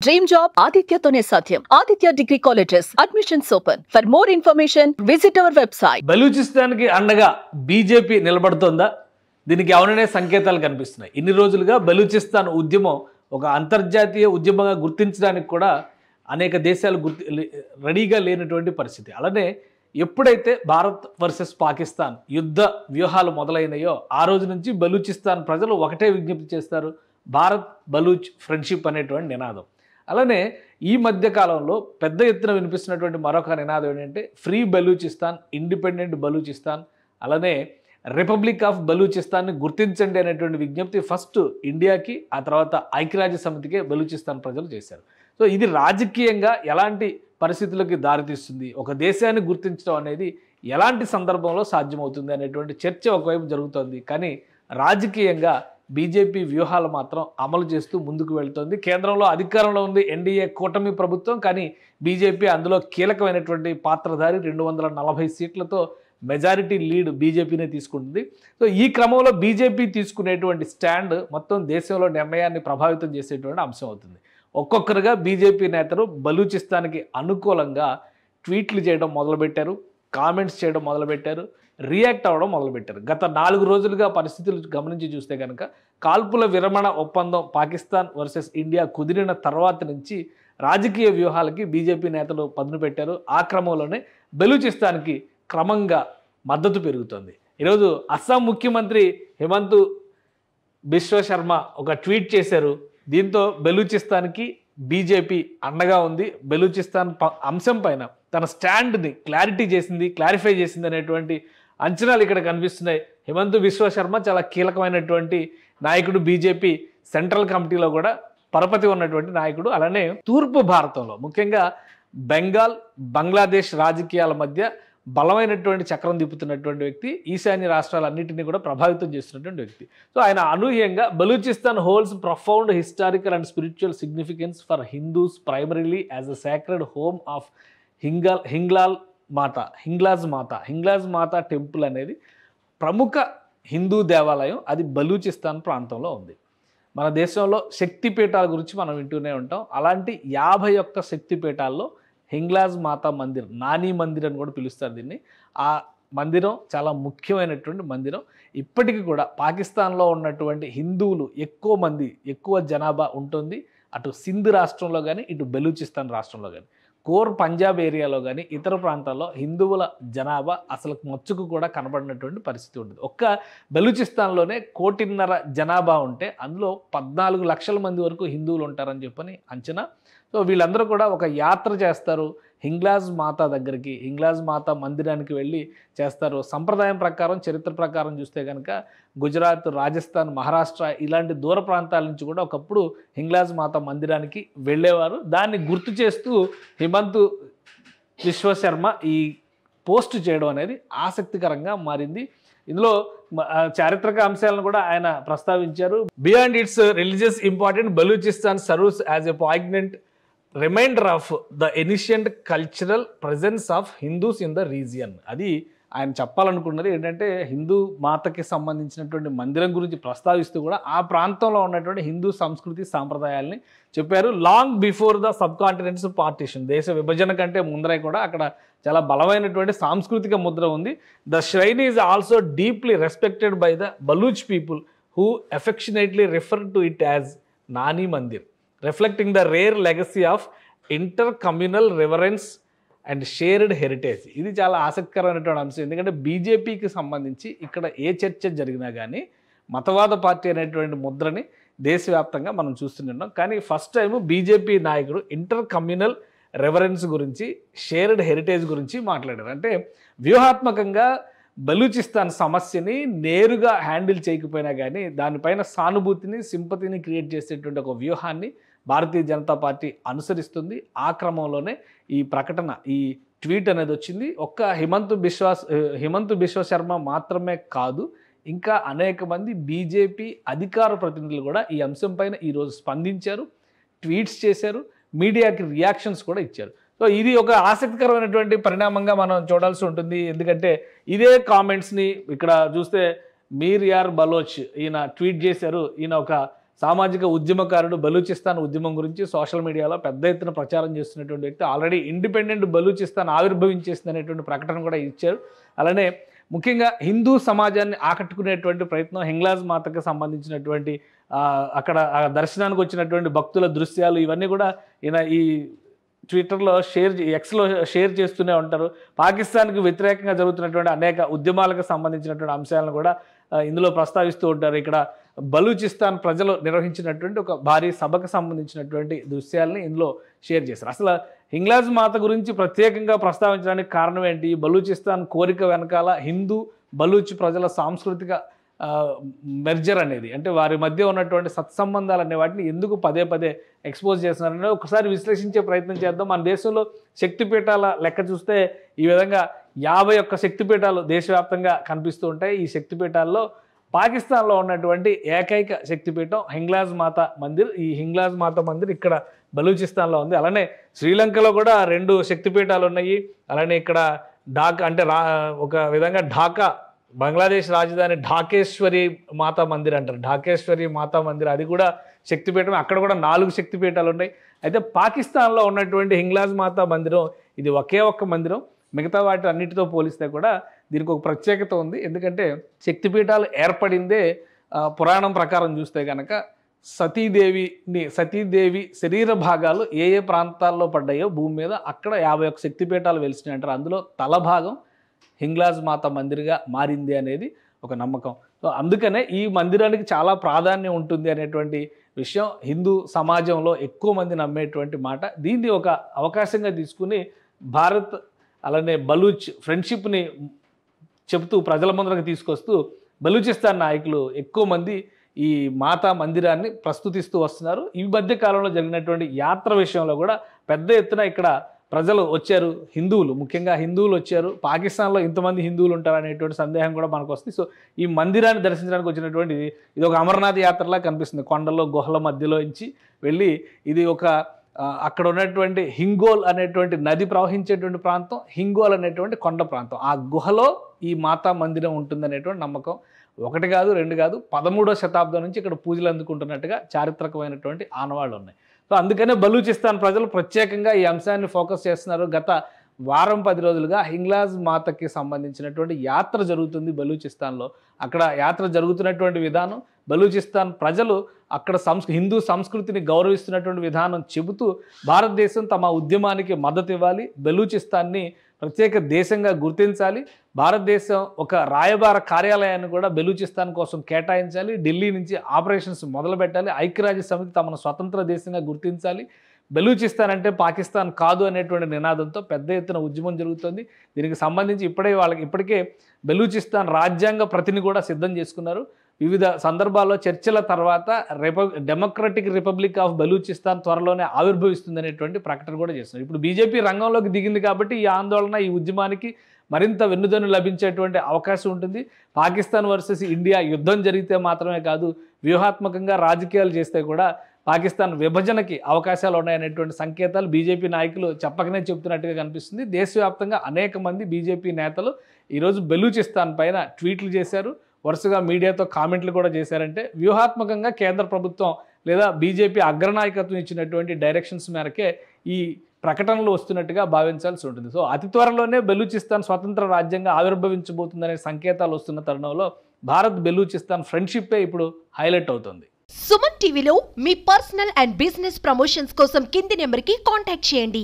Dream job ఆదిత్యతోనే సాధ్యం. Aditya degree colleges admissions open. For more information visit our website. బలూచిస్తాన్కి అండగా బీజేపీ నిలబడుతోందా? దీనికి అవుననే సంకేతాలు కనిపిస్తున్నాయి. ఇన్ని రోజులుగా బలూచిస్తాన్ ఉద్యమం ఒక అంతర్జాతీయ ఉద్యమంగా గుర్తించడానికి కూడా అనేక దేశాలు రెడీగా లేనటువంటి పరిస్థితి. అలానే ఎప్పుడైతే భారత్ వర్సెస్ పాకిస్తాన్ యుద్ధ వ్యూహాలు మొదలైనాయో ఆ రోజు నుంచి బలూచిస్తాన్ ప్రజలు ఒకటే విజ్ఞప్తి చేస్తారు, భారత్ బలూచ్ ఫ్రెండ్షిప్ అనేటువంటి నినాదం. అలానే ఈ మధ్య కాలంలో పెద్ద ఎత్తున వినిపిస్తున్నటువంటి మరొక నినాదం ఏంటంటే ఫ్రీ బలూచిస్తాన్, ఇండిపెండెంట్ బలూచిస్తాన్, అలానే రిపబ్లిక్ ఆఫ్ బలూచిస్తాన్ని గుర్తించండి అనేటువంటి విజ్ఞప్తి ఫస్ట్ ఇండియాకి, ఆ తర్వాత ఐక్యరాజ్య సమితికే బలూచిస్తాన్ ప్రజలు చేశారు. సో ఇది రాజకీయంగా ఎలాంటి పరిస్థితులకి దారితీస్తుంది, ఒక దేశాన్ని గుర్తించడం అనేది ఎలాంటి సందర్భంలో సాధ్యమవుతుంది అనేటువంటి చర్చ ఒకవైపు జరుగుతోంది. కానీ రాజకీయంగా బీజేపీ వ్యూహాలు మాత్రం అమలు చేస్తూ ముందుకు వెళ్తోంది. కేంద్రంలో అధికారంలో ఉంది ఎన్డీఏ కూటమి ప్రభుత్వం, కానీ బీజేపీ అందులో కీలకమైనటువంటి పాత్రధారి. 240 సీట్లతో మెజారిటీ లీడ్ బీజేపీనే తీసుకుంటుంది. సో ఈ క్రమంలో బీజేపీ తీసుకునేటువంటి స్టాండ్ మొత్తం దేశంలో నిర్ణయాన్ని ప్రభావితం చేసేటువంటి అంశం అవుతుంది. ఒక్కొక్కరుగా బీజేపీ నేతలు బలూచిస్తాన్కి అనుకూలంగా ట్వీట్లు చేయడం మొదలుపెట్టారు, కామెంట్స్ చేయడం మొదలుపెట్టారు, రియాక్ట్ అవ్వడం మొదలుపెట్టారు. గత 4 రోజులుగా పరిస్థితులు గమనించి చూస్తే కనుక కాల్పుల విరమణ ఒప్పందం పాకిస్తాన్ వర్సెస్ ఇండియా కుదిరిన తర్వాత నుంచి రాజకీయ వ్యూహాలకి బీజేపీ నేతలు పదును పెట్టారు. ఆ క్రమంలోనే బలూచిస్తాన్కి క్రమంగా మద్దతు పెరుగుతోంది. ఈరోజు అస్సాం ముఖ్యమంత్రి హిమంత్ బిశ్వ శర్మ ఒక ట్వీట్ చేశారు. దీంతో బలూచిస్తాన్కి బీజేపీ అండగా ఉంది, బలూచిస్తాన్ అంశం పైన తన స్టాండ్ని క్లారిఫై చేసింది అనేటువంటి అంచనాలు ఇక్కడ కనిపిస్తున్నాయి. హిమంత్ బిశ్వ శర్మ చాలా కీలకమైనటువంటి నాయకుడు, బీజేపీ సెంట్రల్ కమిటీలో కూడా పరపతి ఉన్నటువంటి నాయకుడు. అలానే తూర్పు భారతంలో ముఖ్యంగా బెంగాల్, బంగ్లాదేశ్ రాజకీయాల మధ్య బలమైనటువంటి చక్రం తిప్పుతున్నటువంటి వ్యక్తి, ఈశాన్య రాష్ట్రాలన్నింటినీ కూడా ప్రభావితం చేస్తున్నటువంటి వ్యక్తి. సో ఆయన అనూహ్యంగా Balochistan holds profound historical and spiritual significance for Hindus primarily as a sacred home of Hinglaj Mata temple అనేది ప్రముఖ హిందూ దేవాలయం. అది బలూచిస్తాన్ ప్రాంతంలో ఉంది. మన దేశంలో శక్తిపీఠాల గురించి మనం వింటూనే ఉంటాం. అలాంటి 51 శక్తిపీఠాల్లో హింగ్లాజ్ మాతా మందిర్, నాని మందిర్ అని కూడా పిలుస్తారు దీన్ని. ఆ మందిరం చాలా ముఖ్యమైనటువంటి మందిరం. ఇప్పటికీ కూడా పాకిస్తాన్లో ఉన్నటువంటి హిందువులు ఎక్కువ జనాభా ఉంటుంది. అటు సింధ్ రాష్ట్రంలో కానీ, ఇటు బలూచిస్తాన్ రాష్ట్రంలో కానీ, కోర్ పంజాబ్ ఏరియాలో కానీ, ఇతర ప్రాంతాల్లో హిందువుల జనాభా అసలు మచ్చుకు కూడా కనబడినటువంటి పరిస్థితి ఉంటుంది. ఒక్క బలూచిస్తాన్లోనే 1.5 కోటి జనాభా ఉంటే అందులో 14 లక్షల మంది వరకు హిందువులు ఉంటారని చెప్పని అంచనా. సో వీళ్ళందరూ కూడా ఒక యాత్ర చేస్తారు హింగ్లాజ్ మాతా దగ్గరికి, హింగ్లాజ్ మాతా మందిరానికి వెళ్ళి చేస్తారు. సంప్రదాయం ప్రకారం, చరిత్ర ప్రకారం చూస్తే కనుక గుజరాత్, రాజస్థాన్, మహారాష్ట్ర ఇలాంటి దూర ప్రాంతాల నుంచి కూడా ఒకప్పుడు హింగ్లాజ్ మాతా మందిరానికి వెళ్ళేవారు. దాన్ని గుర్తు చేస్తూ హిమంత్ బిశ్వ శర్మ ఈ పోస్ట్ చేయడం అనేది ఆసక్తికరంగా మారింది. ఇందులో చారిత్రక అంశాలను కూడా ఆయన ప్రస్తావించారు. Beyond its religious important, Balochistan serves as a poignant reminder of the ancient cultural presence of Hindus in the region. అది ఆయన చెప్పాలనుకున్నది ఏంటంటే హిందూ మాతకి సంబంధించినటువంటి మందిరం గురించి ప్రస్తావిస్తూ కూడా ఆ ప్రాంతంలో ఉన్నటువంటి హిందూ సంస్కృతి సాంప్రదాయాల్ని చెప్పారు. Long before the sub continents partition, దేశ విభజన కంటే ముందరే కూడా అక్కడ చాలా బలమైనటువంటి సాంస్కృతిక ముద్ర ఉంది. The shrine is also deeply respected by the Baloch people who affectionately refer to it as Nani Mandir, reflecting the rare legacy of inter communal reverence and shared heritage. ఇది చాలా ఆసక్తికరమైనటువంటి అంశం. ఎందుకంటే బీజేపీకి సంబంధించి ఇక్కడ ఏ చర్చ జరిగినా కానీ మతవాద పార్టీ అనేటువంటి ముద్రని దేశవ్యాప్తంగా మనం చూస్తున్నాం. కానీ ఫస్ట్ టైం బీజేపీ నాయకుడు ఇంటర్ కమ్యూనల్ రెవరెన్స్ గురించి, షేర్డ్ హెరిటేజ్ గురించి మాట్లాడారు. అంటే వ్యూహాత్మకంగా బలూచిస్తాన్ సమస్యని నేరుగా హ్యాండిల్ చేయకపోయినా కానీ దానిపైన సానుభూతిని, సింపతిని క్రియేట్ చేసేటువంటి ఒక వ్యూహాన్ని భారతీయ జనతా పార్టీ అనుసరిస్తుంది. ఆ క్రమంలోనే ఈ ప్రకటన, ఈ ట్వీట్ అనేది వచ్చింది. ఒక్క హిమంత్ బిశ్వ శర్మ మాత్రమే కాదు, ఇంకా అనేక మంది బీజేపీ అధికార ప్రతినిధులు కూడా ఈ అంశం పైన ఈరోజు స్పందించారు, ట్వీట్స్ చేశారు, మీడియాకి రియాక్షన్స్ కూడా ఇచ్చారు. సో ఇది ఒక ఆసక్తికరమైనటువంటి పరిణామంగా మనం చూడాల్సి ఉంటుంది. ఎందుకంటే ఇదే కామెంట్స్ని ఇక్కడ చూస్తే మీర్ యార్ బలోచ్ ఈయన ట్వీట్ చేశారు. ఈయన ఒక సామాజిక ఉద్యమకారుడు, బలూచిస్తాన్ ఉద్యమం గురించి సోషల్ మీడియాలో పెద్ద ఎత్తున ప్రచారం చేస్తున్నటువంటి వ్యక్తి. ఆల్రెడీ ఇండిపెండెంట్ బలూచిస్తాన్ ఆవిర్భవించేసింది అనేటువంటి ప్రకటన కూడా ఇచ్చారు. అలానే ముఖ్యంగా హిందూ సమాజాన్ని ఆకట్టుకునేటువంటి ప్రయత్నం హింగ్లాజ్ మాతకు సంబంధించినటువంటి అక్కడ దర్శనానికి వచ్చినటువంటి భక్తుల దృశ్యాలు ఇవన్నీ కూడా ఈయన ఈ ట్విట్టర్లో ఎక్స్లో షేర్ చేస్తూనే ఉంటారు. పాకిస్తాన్కి వ్యతిరేకంగా జరుగుతున్నటువంటి అనేక ఉద్యమాలకు సంబంధించినటువంటి అంశాలను కూడా ఇందులో ప్రస్తావిస్తూ ఉంటారు. ఇక్కడ బలూచిస్తాన్ ప్రజలు నిర్వహించినటువంటి ఒక భారీ సభకు సంబంధించినటువంటి దృశ్యాలని ఇందులో షేర్ చేశారు. అసలు హింగ్లాజ్ మాత గురించి ప్రత్యేకంగా ప్రస్తావించడానికి కారణం ఏంటి? బలూచిస్తాన్ కోరిక వెనకాల హిందూ బలూచ్ ప్రజల సాంస్కృతిక మెర్జర్ అనేది, అంటే వారి మధ్య ఉన్నటువంటి సత్సంబంధాలు అనే వాటిని ఎందుకు పదే పదే ఎక్స్పోజ్ చేస్తున్నారనేది ఒకసారి విశ్లేషించే ప్రయత్నం చేద్దాం. మన దేశంలో శక్తిపీఠాల లెక్క చూస్తే ఈ విధంగా 51 శక్తిపీఠాలు దేశవ్యాప్తంగా కనిపిస్తూ ఉంటాయి. ఈ శక్తిపీఠాల్లో పాకిస్తాన్లో ఉన్నటువంటి ఏకైక శక్తిపీఠం హింగ్లాజ్ మాత మందిర్. ఈ హింగ్లాజ్ మాత మందిర్ ఇక్కడ బలూచిస్తాన్లో ఉంది. అలానే శ్రీలంకలో కూడా 2 శక్తిపీఠాలు ఉన్నాయి. అలానే ఇక్కడ ఒక విధంగా ఢాకా, బంగ్లాదేశ్ రాజధాని ఢాకేశ్వరి మాతా మందిర్ అంటారు. ఢాకేశ్వరి మాతా మందిర్ అది కూడా శక్తిపీఠం. అక్కడ కూడా 4 శక్తిపీఠాలు ఉన్నాయి. అయితే పాకిస్తాన్లో ఉన్నటువంటి హింగ్లాజ్ మాతా మందిరం ఇది ఒకే ఒక్క మందిరం. మిగతా వాటి అన్నిటితో పోలిస్తే కూడా దీనికి ఒక ప్రత్యేకత ఉంది. ఎందుకంటే శక్తిపీఠాలు ఏర్పడిందే పురాణం ప్రకారం చూస్తే కనుక సతీదేవి శరీర భాగాలు ఏ ప్రాంతాల్లో పడ్డాయో భూమి మీద అక్కడ 51 శక్తిపీఠాలు వెలిసినాయి అంటారు. అందులో తల భాగం హింగ్లాజ్ మాత మందిర్గా మారింది అనేది ఒక నమ్మకం. సో అందుకనే ఈ మందిరానికి చాలా ప్రాధాన్యం ఉంటుంది అనేటువంటి విషయం హిందూ సమాజంలో ఎక్కువ మంది నమ్మేటువంటి మాట. దీన్ని ఒక అవకాశంగా తీసుకుని భారత్ అలానే బలూచ్ ఫ్రెండ్షిప్ని చెబుతూ ప్రజల ముందరకు తీసుకొస్తూ బలూచిస్తాన్ నాయకులు ఎక్కువ మంది ఈ మాతా మందిరాన్ని ప్రస్తుతిస్తూ వస్తున్నారు. ఈ మధ్య కాలంలో జరిగినటువంటి యాత్ర విషయంలో కూడా పెద్ద ఎత్తున ఇక్కడ ప్రజలు వచ్చారు. హిందువులు, ముఖ్యంగా హిందువులు వచ్చారు. పాకిస్తాన్లో ఇంతమంది హిందువులు ఉంటారు అనేటువంటి సందేహం కూడా మనకు వస్తుంది. సో ఈ మందిరాన్ని దర్శించడానికి వచ్చినటువంటి ఇది ఒక అమర్నాథ్ యాత్రలా కనిపిస్తుంది. కొండల్లో గుహల మధ్యలో నుంచి వెళ్ళి ఇది ఒక అక్కడ ఉన్నటువంటి హింగోల్ అనేటువంటి నది ప్రవహించేటువంటి ప్రాంతం, హింగోల్ అనేటువంటి కొండ ప్రాంతం. ఆ గుహలో ఈ మాతా మందిరం ఉంటుందనేటువంటి నమ్మకం. 1 కాదు 2 కాదు 13వ శతాబ్దం నుంచి ఇక్కడ పూజలు అందుకుంటున్నట్టుగా చారిత్రకమైనటువంటి ఆనవాళ్ళు ఉన్నాయి. సో అందుకనే బలూచిస్తాన్ ప్రజలు ప్రత్యేకంగా ఈ అంశాన్ని ఫోకస్ చేస్తున్నారు. గత వారం 10 రోజులుగా హింగ్లాజ్ మాతకి సంబంధించినటువంటి యాత్ర జరుగుతుంది బలూచిస్తాన్లో. అక్కడ యాత్ర జరుగుతున్నటువంటి విధానం, బలూచిస్తాన్ ప్రజలు అక్కడ హిందూ సంస్కృతిని గౌరవిస్తున్నటువంటి విధానం చెబుతూ భారతదేశం తమ ఉద్యమానికి మద్దతు ఇవ్వాలి, బలూచిస్తాన్ని ప్రత్యేక దేశంగా గుర్తించాలి, భారతదేశం ఒక రాయబార కార్యాలయాన్ని కూడా బలూచిస్తాన్ కోసం కేటాయించాలి, ఢిల్లీ నుంచి ఆపరేషన్స్ మొదలు పెట్టాలి, ఐక్యరాజ్య సమితి తమను స్వతంత్ర దేశంగా గుర్తించాలి, బలూచిస్తాన్ అంటే పాకిస్తాన్ కాదు అనేటువంటి నినాదంతో పెద్ద ఎత్తున ఉద్యమం జరుగుతుంది. దీనికి సంబంధించి ఇప్పటికే బలూచిస్తాన్ రాజ్యాంగ ప్రతిని కూడా సిద్ధం చేసుకున్నారు. వివిధ సందర్భాల్లో చర్చల తర్వాత డెమోక్రటిక్ రిపబ్లిక్ ఆఫ్ బలూచిస్తాన్ త్వరలోనే ఆవిర్భవిస్తుందనేటువంటి ప్రకటన కూడా చేస్తున్నారు. ఇప్పుడు బీజేపీ రంగంలోకి దిగింది కాబట్టి ఈ ఆందోళన, ఈ ఉద్యమానికి మరింత వెన్నుదన్ను లభించేటువంటి అవకాశం ఉంటుంది. పాకిస్తాన్ వర్సెస్ ఇండియా యుద్ధం జరిగితే మాత్రమే కాదు, వ్యూహాత్మకంగా రాజకీయాలు చేస్తే కూడా పాకిస్తాన్ విభజనకి అవకాశాలు ఉన్నాయనేటువంటి సంకేతాలు బీజేపీ నాయకులు చెప్పకనే చెబుతున్నట్టుగా కనిపిస్తుంది. దేశవ్యాప్తంగా అనేక మంది బీజేపీ నేతలు ఈరోజు బలూచిస్తాన్ పైన ట్వీట్లు చేశారు, వరుసగా మీడియాతో కామెంట్లు కూడా చేశారంటే వ్యూహాత్మకంగా కేంద్ర ప్రభుత్వం లేదా బీజేపీ అగ్రనాయకత్వం ఇచ్చినటువంటి డైరెక్షన్స్ మేరకే ఈ ప్రకటనలు వస్తున్నట్టుగా భావించాల్సి ఉంటుంది. సో అతి త్వరలోనే బలూచిస్తాన్ స్వతంత్ర రాజ్యంగా ఆవిర్భవించబోతుందనే సంకేతాలు వస్తున్న తరుణంలో భారత్ బలూచిస్తాన్ ఫ్రెండ్షిప్పే ఇప్పుడు హైలైట్ అవుతుంది. సుమన్ టీవీలో మీ పర్సనల్ అండ్ బిజినెస్ ప్రమోషన్స్ కోసం కింది నెంబర్కి కాంటాక్ట్ చేయండి.